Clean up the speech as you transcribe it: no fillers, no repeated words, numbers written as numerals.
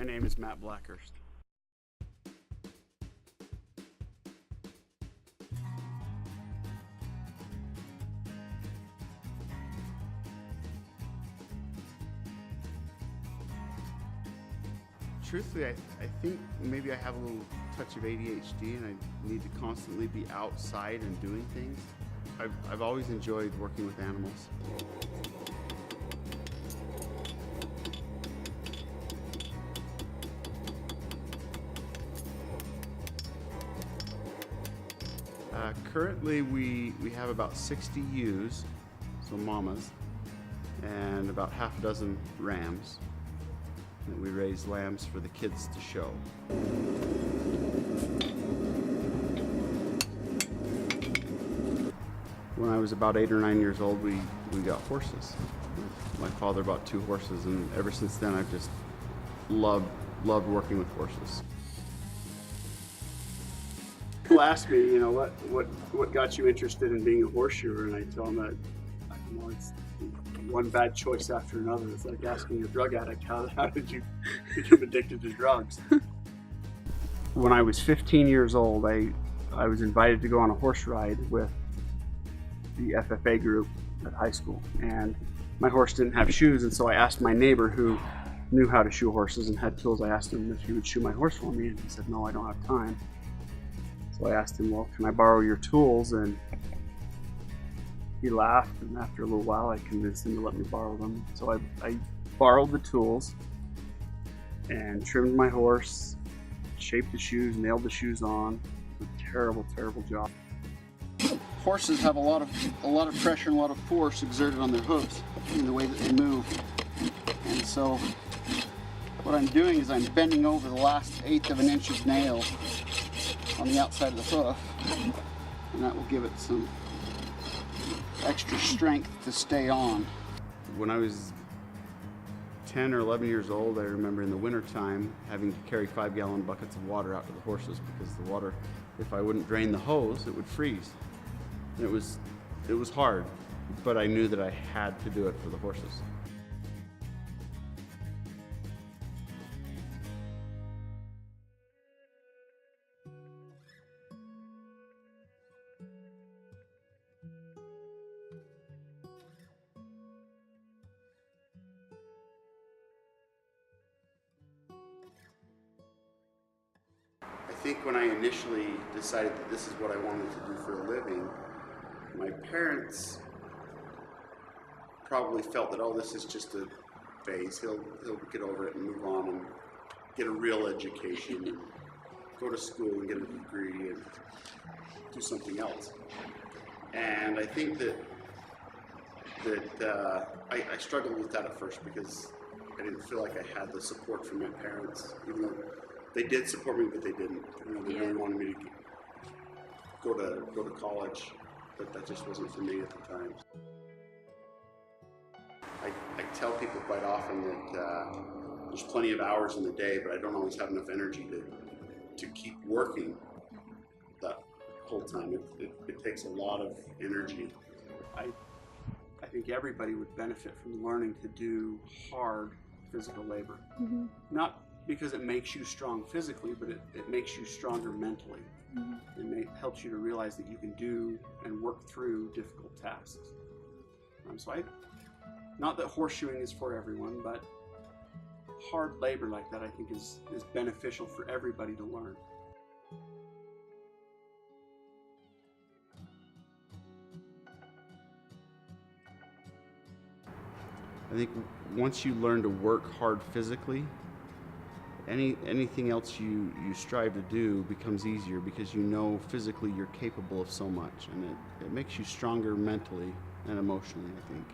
My name is Matt Blackhurst. Truthfully, I think maybe I have a little touch of ADHD and I need to constantly be outside and doing things. I've always enjoyed working with animals. Currently, we have about 60 ewes, so mamas, and about half a dozen rams. And we raise lambs for the kids to show. When I was about 8 or 9 years old, we got horses. My father bought 2 horses, and ever since then I've just loved working with horses. People ask me, you know, what got you interested in being a horseshoer, and I tell them that, you know, it's one bad choice after another. It's like asking a drug addict, how did you become addicted to drugs? When I was 15 years old, I was invited to go on a horse ride with the FFA group at high school, and my horse didn't have shoes, and so I asked my neighbor who knew how to shoe horses and had tools. I asked him if he would shoe my horse for me, and he said, "No, I don't have time." So I asked him, "Well, can I borrow your tools?" And he laughed, and after a little while I convinced him to let me borrow them. So I borrowed the tools and trimmed my horse, shaped the shoes, nailed the shoes on. It was a terrible, terrible job. Horses have a lot of pressure and a lot of force exerted on their hooves in the way that they move. And so what I'm doing is I'm bending over the last 1/8 of an inch of nail on the outside of the hoof, and that will give it some extra strength to stay on. When I was 10 or 11 years old, I remember in the wintertime having to carry 5-gallon buckets of water out to the horses because the water, if I wouldn't drain the hose, it would freeze. And it was hard, but I knew that I had to do it for the horses. I think when I initially decided that this is what I wanted to do for a living, my parents probably felt that, oh, this is just a phase. He'll get over it and move on and get a real education and go to school and get a degree and do something else. And I think that I struggled with that at first because I didn't feel like I had the support from my parents, even though they did support me, but they didn't. You know, they really wanted me to go to college, but that just wasn't for me at the time. I tell people quite often that there's plenty of hours in the day, but I don't always have enough energy to keep working that whole time. It takes a lot of energy. I think everybody would benefit from learning to do hard physical labor. Mm-hmm. Not because it makes you strong physically, but it makes you stronger mentally. Mm-hmm. It helps you to realize that you can do and work through difficult tasks. So not that horseshoeing is for everyone, but hard labor like that I think is beneficial for everybody to learn. I think once you learn to work hard physically, anything else you strive to do becomes easier because you know physically you're capable of so much, and it makes you stronger mentally and emotionally, I think.